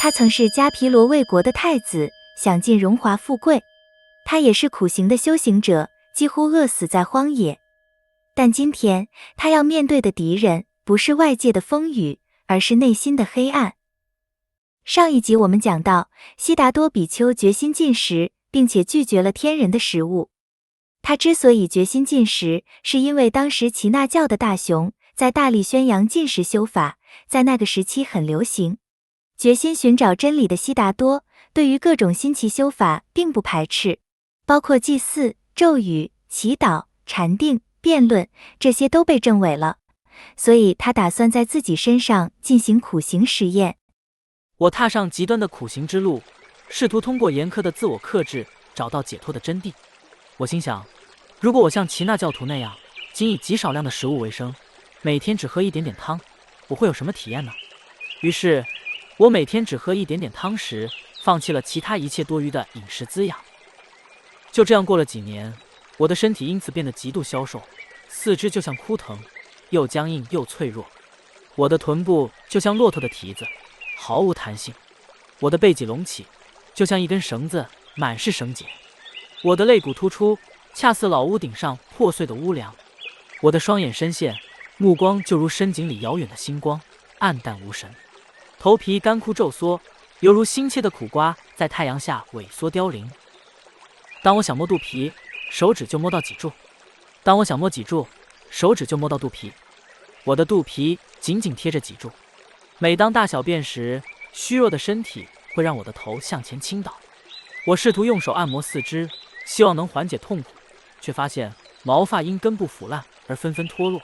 他曾是迦毗罗卫国的太子，享尽荣华富贵。他也是苦行的修行者，几乎饿死在荒野。但今天他要面对的敌人不是外界的风雨，而是内心的黑暗。上一集我们讲到，悉达多比丘决心禁食，并且拒绝了天人的食物。他之所以决心禁食，是因为当时耆那教的大雄在大力宣扬禁食修法，在那个时期很流行。决心寻找真理的悉达多，对于各种新奇修法并不排斥，包括祭祀、咒语、祈祷、禅定、辩论，这些都被证伪了。所以他打算在自己身上进行苦行实验。我踏上极端的苦行之路，试图通过严苛的自我克制找到解脱的真谛。我心想，如果我像耆那教徒那样，仅以极少量的食物为生，每天只喝一点点汤，我会有什么体验呢？于是，我每天只喝一点点汤时，放弃了其他一切多余的饮食滋养。就这样过了几年，我的身体因此变得极度消瘦，四肢就像枯藤，又僵硬又脆弱。我的臀部就像骆驼的蹄子，毫无弹性。我的背脊隆起，就像一根绳子，满是绳结。我的肋骨突出，恰似老屋顶上破碎的屋梁。我的双眼深陷，目光就如深井里遥远的星光，暗淡无神。头皮干枯皱缩，犹如新切的苦瓜在太阳下萎缩凋零。当我想摸肚皮，手指就摸到脊柱；当我想摸脊柱，手指就摸到肚皮。我的肚皮紧紧贴着脊柱。每当大小便时，虚弱的身体会让我的头向前倾倒。我试图用手按摩四肢，希望能缓解痛苦，却发现毛发因根部腐烂而纷纷脱落，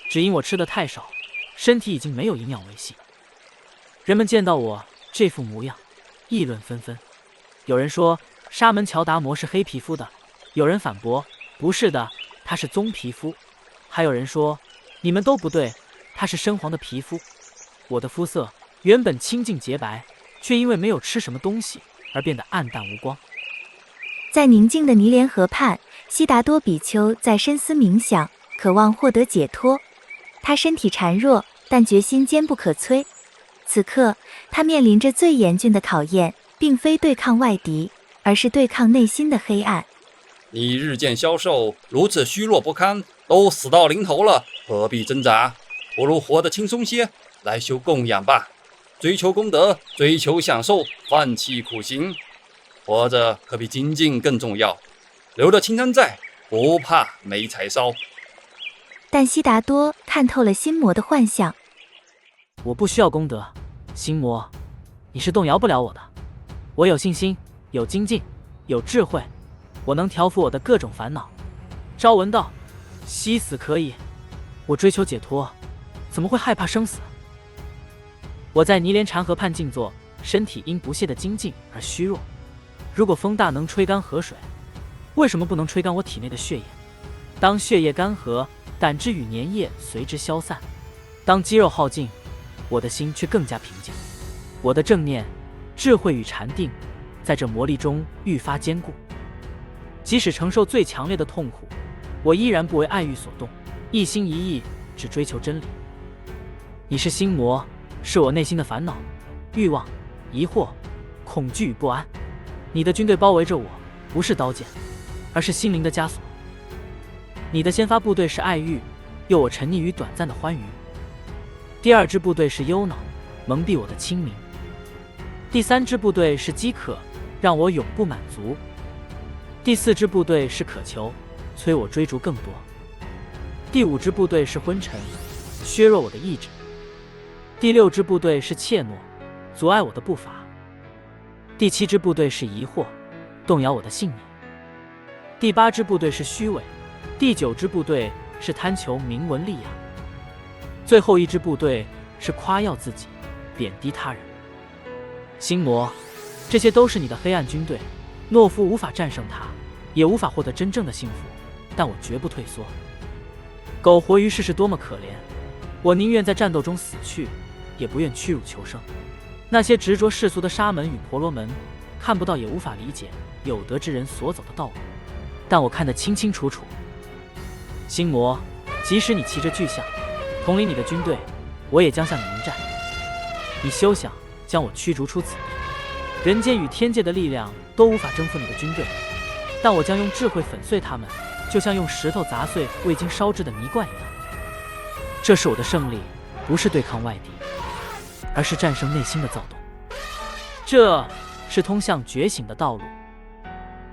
只因我吃得太少，身体已经没有营养维系。人们见到我这副模样，议论纷纷。有人说沙门乔达摩是黑皮肤的，有人反驳不是的，他是棕皮肤。还有人说你们都不对，他是深黄的皮肤。我的肤色原本清净洁白，却因为没有吃什么东西而变得暗淡无光。在宁静的尼连河畔，悉达多比丘在深思冥想，渴望获得解脱。他身体孱弱，但决心坚不可摧。此刻，他面临着最严峻的考验，并非对抗外敌，而是对抗内心的黑暗。你日渐消瘦，如此虚弱不堪，都死到临头了，何必挣扎？不如活得轻松些，来修供养吧。追求功德，追求享受，放弃苦行，活着可比精进更重要。留得青山在，不怕没柴烧。但悉达多看透了心魔的幻象。我不需要功德，心魔，你是动摇不了我的。我有信心，有精进，有智慧，我能调伏我的各种烦恼。朝闻道，夕死可以。我追求解脱，怎么会害怕生死？我在尼连禅河畔静坐，身体因不懈的精进而虚弱。如果风大能吹干河水，为什么不能吹干我体内的血液？当血液干涸，胆汁与粘液随之消散。当肌肉耗尽，我的心却更加平静。我的正念、智慧与禅定在这磨砺中愈发坚固。即使承受最强烈的痛苦，我依然不为爱欲所动，一心一意只追求真理。你是心魔，是我内心的烦恼、欲望、疑惑、恐惧与不安。你的军队包围着我，不是刀剑，而是心灵的枷锁。你的先发部队是爱欲，诱我沉溺于短暂的欢愉。第二支部队是忧恼，蒙蔽我的清明。第三支部队是饥渴，让我永不满足。第四支部队是渴求，催我追逐更多。第五支部队是昏沉，削弱我的意志。第六支部队是怯懦，阻碍我的步伐。第七支部队是疑惑，动摇我的信念。第八支部队是虚伪，第九支部队是贪求名闻利养。最后一支部队是夸耀自己，贬低他人。心魔，这些都是你的黑暗军队，懦夫无法战胜它，也无法获得真正的幸福，但我绝不退缩。苟活于世是多么可怜，我宁愿在战斗中死去，也不愿屈辱求生。那些执着世俗的沙门与婆罗门，看不到也无法理解有德之人所走的道路，但我看得清清楚楚。心魔，即使你骑着巨象，统领你的军队，我也将向你迎战。你休想将我驱逐出此地。人间与天界的力量都无法征服你的军队，但我将用智慧粉碎他们，就像用石头砸碎未经烧制的泥罐一样。这是我的胜利，不是对抗外敌，而是战胜内心的躁动。这是通向觉醒的道路。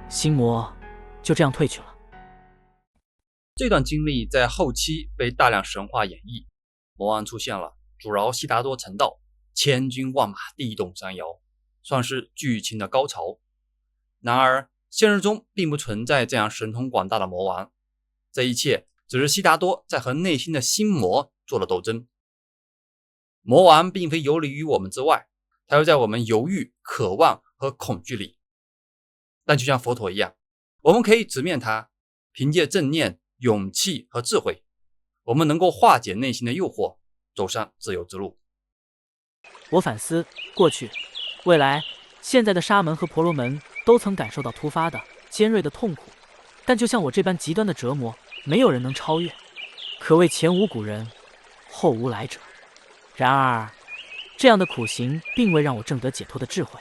心魔就这样退去了。这段经历在后期被大量神话演绎，魔王出现了，阻挠悉达多成道，千军万马地动山摇，算是剧情的高潮。然而现实中并不存在这样神通广大的魔王，这一切只是悉达多在和内心的心魔做了斗争。魔王并非游离于我们之外，他又在我们犹豫、渴望和恐惧里。但就像佛陀一样，我们可以直面它，凭借正念、勇气和智慧，我们能够化解内心的诱惑，走上自由之路。我反思过去、未来、现在的沙门和婆罗门都曾感受到突发的、尖锐的痛苦，但就像我这般极端的折磨，没有人能超越，可谓前无古人，后无来者。然而，这样的苦行并未让我证得解脱的智慧，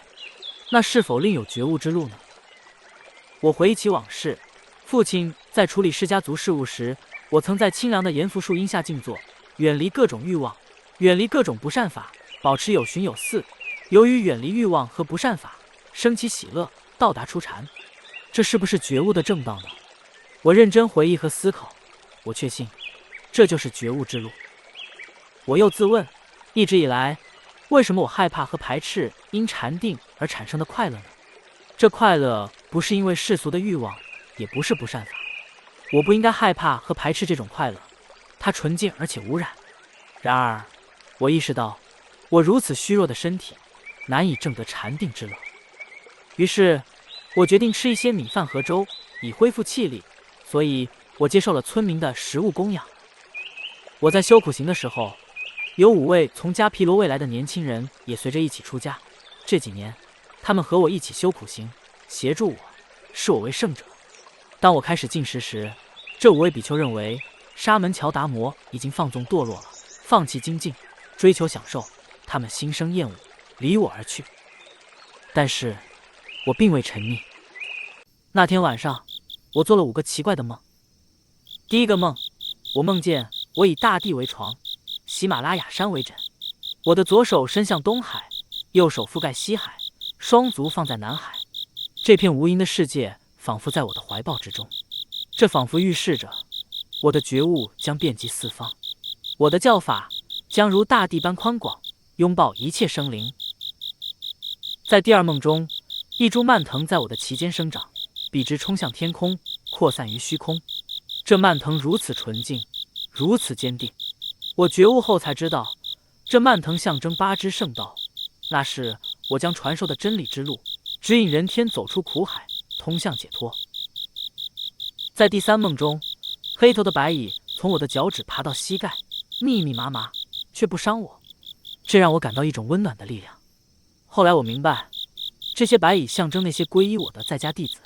那是否另有觉悟之路呢？我回忆起往事，父亲在处理释家族事务时，我曾在清凉的盐福树荫下静坐，远离各种欲望，远离各种不善法，保持有循有四。由于远离欲望和不善法，升起喜乐，到达初禅。这是不是觉悟的正道呢？我认真回忆和思考，我确信，这就是觉悟之路。我又自问，一直以来，为什么我害怕和排斥因禅定而产生的快乐呢？这快乐不是因为世俗的欲望，也不是不善法。我不应该害怕和排斥这种快乐，它纯净而且无染。然而，我意识到，我如此虚弱的身体，难以证得禅定之乐。于是，我决定吃一些米饭和粥，以恢复气力。所以，我接受了村民的食物供养。我在修苦行的时候，有5位从迦毗罗卫来的年轻人也随着一起出家。这几年，他们和我一起修苦行，协助我，视我为圣者。当我开始进食时，这5位比丘认为沙门乔达摩已经放纵堕落了，放弃精进，追求享受，他们心生厌恶，离我而去。但是，我并未沉溺。那天晚上，我做了5个奇怪的梦。第一个梦，我梦见我以大地为床，喜马拉雅山为枕，我的左手伸向东海，右手覆盖西海，双足放在南海。这片无垠的世界仿佛在我的怀抱之中，这仿佛预示着我的觉悟将遍及四方，我的教法将如大地般宽广，拥抱一切生灵。在第二梦中，一株蔓藤在我的脐间生长，笔直冲向天空，扩散于虚空。这蔓藤如此纯净，如此坚定。我觉悟后才知道，这蔓藤象征8支圣道，那是我将传授的真理之路，指引人天走出苦海，通向解脱。在第3梦中，黑头的白蚁从我的脚趾爬到膝盖，密密麻麻，却不伤我，这让我感到一种温暖的力量。后来我明白，这些白蚁象征那些皈依我的在家弟子，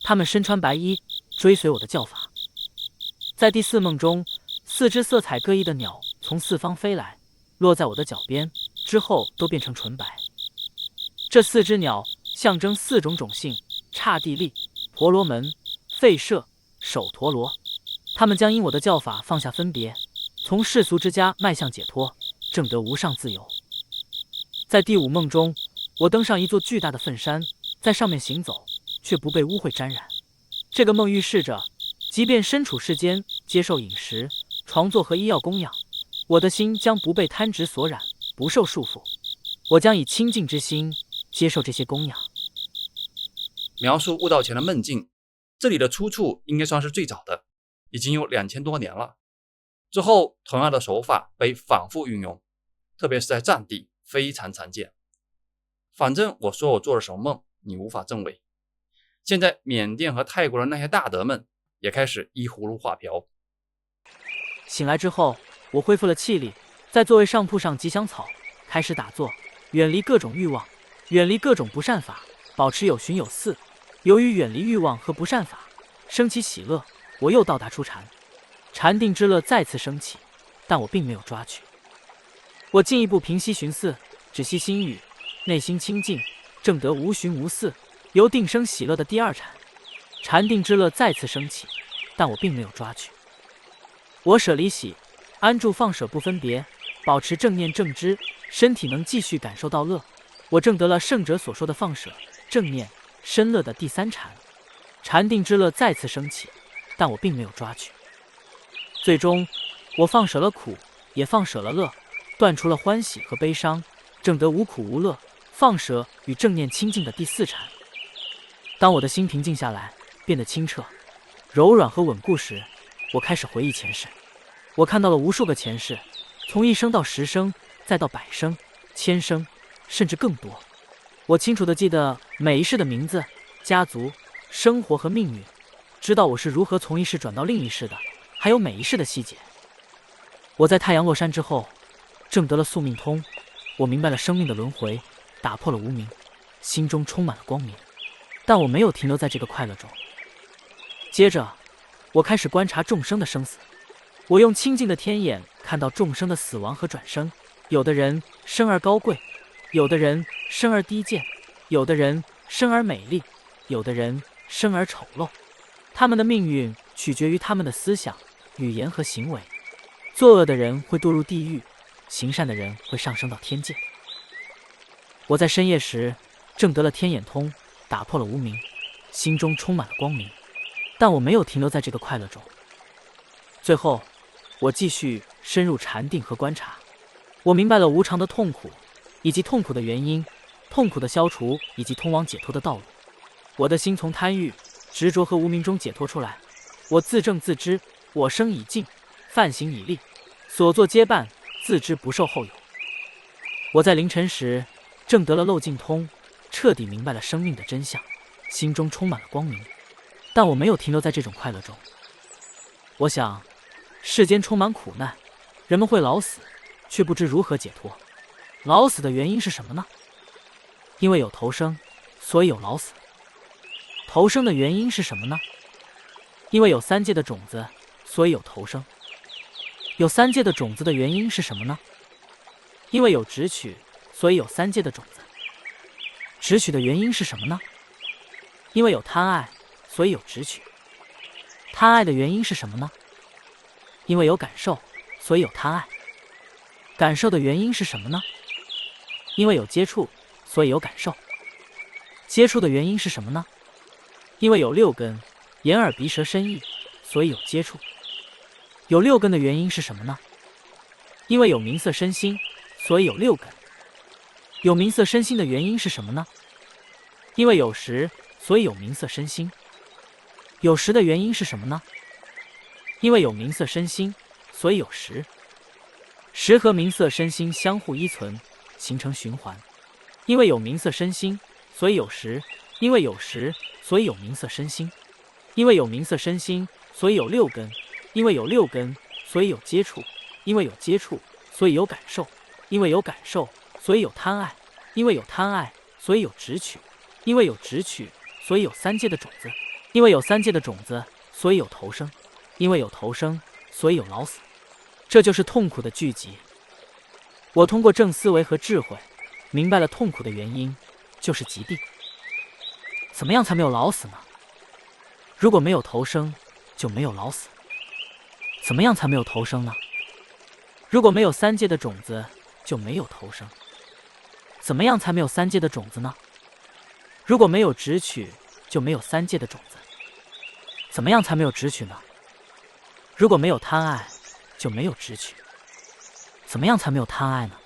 他们身穿白衣，追随我的教法。在第4梦中，4只色彩各异的鸟从四方飞来，落在我的脚边，之后都变成纯白。这4只鸟象征4种种姓：刹帝利、婆罗门、吠舍、首陀罗。他们将因我的教法放下分别，从世俗之家迈向解脱，证得无上自由。在第5梦中，我登上一座巨大的粪山，在上面行走，却不被污秽沾染。这个梦预示着，即便身处世间，接受饮食、床座和医药供养，我的心将不被贪执所染，不受束缚。我将以清净之心接受这些供养。描述悟道前的梦境，这里的出处应该算是最早的，已经有2000多年了。之后，同样的手法被反复运用，特别是在藏地非常常见。反正我说我做了什么梦，你无法证伪。现在缅甸和泰国的那些大德们也开始依葫芦画瓢。醒来之后，我恢复了气力，在座位上铺上吉祥草，开始打坐，远离各种欲望，远离各种不善法，保持有循有四。由于远离欲望和不善法，升起喜乐，我又到达初禅，禅定之乐再次升起，但我并没有抓取。我进一步平息寻思，止息心语，内心清净，正得无寻无伺，由定生喜乐的第二禅。禅定之乐再次升起，但我并没有抓取。我舍离喜、安住、放舍不分别，保持正念正知，身体能继续感受到乐。我正得了圣者所说的放舍、正念、身乐的第三禅。禅定之乐再次升起，但我并没有抓取。最终，我放舍了苦，也放舍了乐，断除了欢喜和悲伤，正得无苦无乐、放舍与正念清净的第四禅。当我的心平静下来，变得清澈、柔软和稳固时，我开始回忆前世。我看到了无数个前世，从1生到10生，再到100生、1000生，甚至更多。我清楚地记得每一世的名字、家族、生活和命运，知道我是如何从一世转到另一世的，还有每一世的细节。我在太阳落山之后，证得了宿命通，我明白了生命的轮回，打破了无明，心中充满了光明。但我没有停留在这个快乐中。接着，我开始观察众生的生死。我用清净的天眼看到众生的死亡和转生，有的人生而高贵，有的人生而低贱，有的人生而美丽，有的人生而丑陋。他们的命运取决于他们的思想、语言和行为。作恶的人会堕入地狱，行善的人会上升到天界。我在深夜时证得了天眼通，打破了无明，心中充满了光明。但我没有停留在这个快乐中。最后，我继续深入禅定和观察。我明白了无常的痛苦，以及痛苦的原因，痛苦的消除，以及通往解脱的道路。我的心从贪欲、执着和无明中解脱出来。我自证自知，我生已尽，犯行已立，所作皆办，自知不受后有。我在凌晨时证得了漏尽通，彻底明白了生命的真相，心中充满了光明。但我没有停留在这种快乐中。我想，世间充满苦难，人们会老死，却不知如何解脱。老死的原因是什么呢？因为有投生，所以有老死。投生的原因是什么呢？因为有三界的种子，所以有投生。有三界的种子的原因是什么呢？因为有执取，所以有三界的种子。执取的原因是什么呢？因为有贪爱，所以有执取。贪爱的原因是什么呢？因为有感受，所以有贪爱。感受的原因是什么呢？因为有接触，所以有感受。接触的原因是什么呢？因为有六根，眼耳鼻舌身意，所以有接触。有六根的原因是什么呢？因为有名色身心，所以有六根。有名色身心的原因是什么呢？因为有识，所以有名色身心。有识的原因是什么呢？因为有名色身心，所以有识。识和名色身心相互依存，形成循环。因为有名色身心，所以有识；因为有识，所以有名色身心；因为有名色身心，所以有六根；因为有六根，所以有接触；因为有接触，所以有感受；因为有感受，所以有贪爱；因为有贪爱，所以有执取；因为有执取，所以有三界的种子；因为有三界的种子，所以有投生；因为有投生，所以有老死。这就是痛苦的聚集。我通过正思维和智慧，明白了痛苦的原因，就是疾病。怎么样才没有老死呢？如果没有投生，就没有老死。怎么样才没有投生呢？如果没有三界的种子，就没有投生。怎么样才没有三界的种子呢？如果没有执取，就没有三界的种子。怎么样才没有执取呢？如果没有贪爱，就没有执取。怎么样才没有贪爱呢？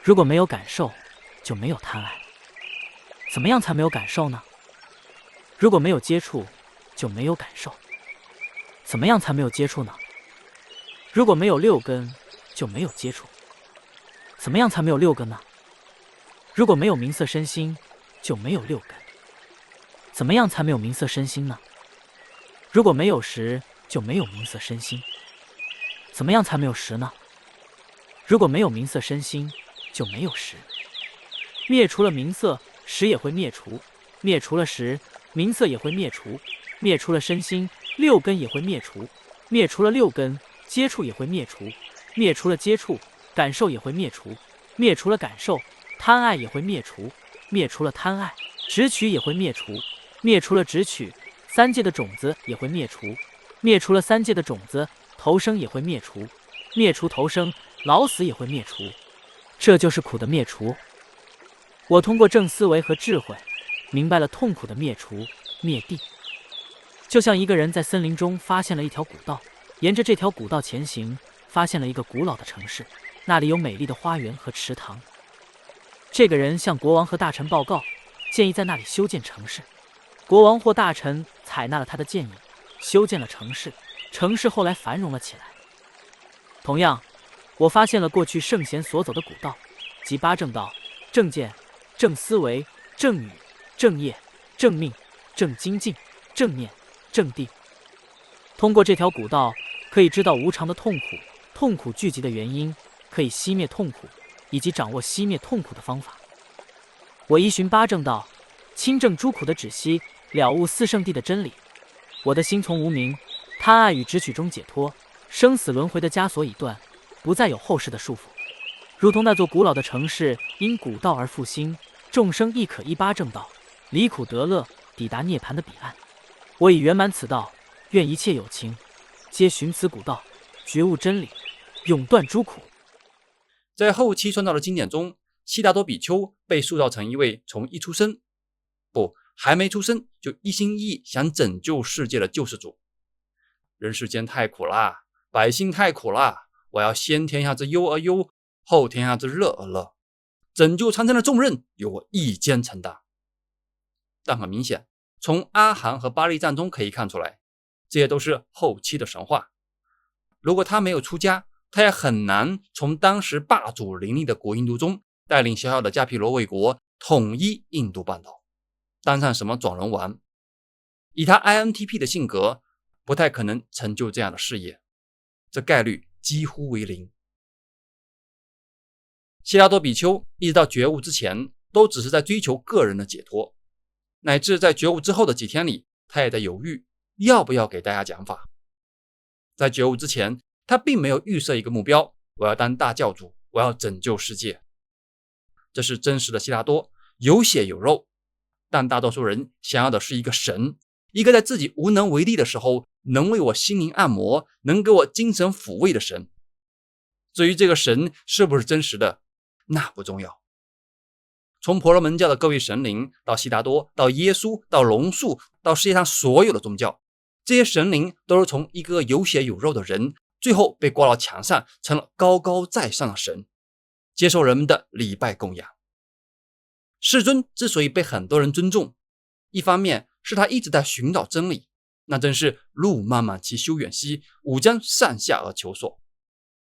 如果没有感受，就没有贪爱。怎么样才没有感受呢？如果没有接触，就没有感受。怎么样才没有接触呢？如果没有六根，就没有接触。怎么样才没有六根呢？如果没有名色身心，就没有六根。怎么样才没有名色身心呢？如果没有识，就没有名色身心。怎么样才没有识呢？如果没有名色身心，就没有识。灭除了名色，识也会灭除；灭除了识，名色也会灭除；灭除了身心，六根也会灭除；灭除了六根，接触也会灭除；灭除了接触，感受也会灭除；灭除了感受，贪爱也会灭除，灭除了贪爱，执取也会灭除，灭除了执取，三界的种子也会灭除，灭除了三界的种子，投生也会灭除，灭除投生，老死也会灭除。这就是苦的灭除。我通过正思维和智慧，明白了痛苦的灭除、灭地。就像一个人在森林中发现了一条古道，沿着这条古道前行，发现了一个古老的城市，那里有美丽的花园和池塘。这个人向国王和大臣报告，建议在那里修建城市。国王或大臣采纳了他的建议，修建了城市，城市后来繁荣了起来。同样，我发现了过去圣贤所走的古道，即八正道：正见、正思维、正语、正业、正命、正精进、正念、正地。通过这条古道，可以知道无常的痛苦、痛苦聚集的原因，可以熄灭痛苦，以及掌握熄灭痛苦的方法。我依循八正道，清正诸苦的止息，了悟四圣谛的真理。我的心从无明、贪爱与执取中解脱，生死轮回的枷锁已断，不再有后世的束缚。如同那座古老的城市因古道而复兴，众生亦可依八正道，离苦得乐，抵达涅槃的彼岸。我已圆满此道，愿一切有情皆寻此古道，觉悟真理，永断诸苦。在后期创造的经典中，悉达多比丘被塑造成一位从一出生还没出生就一心一意想拯救世界的救世主。人世间太苦啦，百姓太苦啦，我要先天下之忧而忧，后天下之乐而乐，拯救苍生的重任由我一肩承担。但很明显，从阿含和巴利赞中可以看出来，这些都是后期的神话。如果他没有出家，他也很难从当时霸主林立的古印度中带领小小的迦毗罗卫国统一印度半岛，当上什么转轮王。以他 INTP 的性格，不太可能成就这样的事业，这概率几乎为零。悉达多比丘一直到觉悟之前，都只是在追求个人的解脱，乃至在觉悟之后的几天里，他也在犹豫要不要给大家讲法。在觉悟之前，他并没有预设一个目标，我要当大教主，我要拯救世界。这是真实的悉达多，有血有肉，但大多数人想要的是一个神，一个在自己无能为力的时候能为我心灵按摩，能给我精神抚慰的神。至于这个神是不是真实的，那不重要。从婆罗门教的各位神灵到悉达多，到耶稣，到龙树，到世界上所有的宗教，这些神灵都是从一个有血有肉的人，最后被挂到墙上，成了高高在上的神，接受人们的礼拜供养。世尊之所以被很多人尊重，一方面是他一直在寻找真理，那真是路漫漫其修远兮，吾将上下而求索。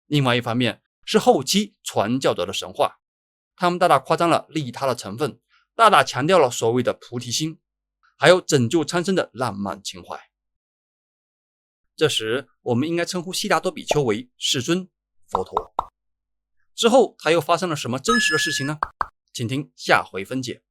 另外一方面是后期传教者的神话，他们大大夸张了利他的成分，大大强调了所谓的菩提心，还有拯救苍生的浪漫情怀。这时我们应该称呼悉达多比丘为世尊佛陀。之后他又发生了什么真实的事情呢？请听下回分解。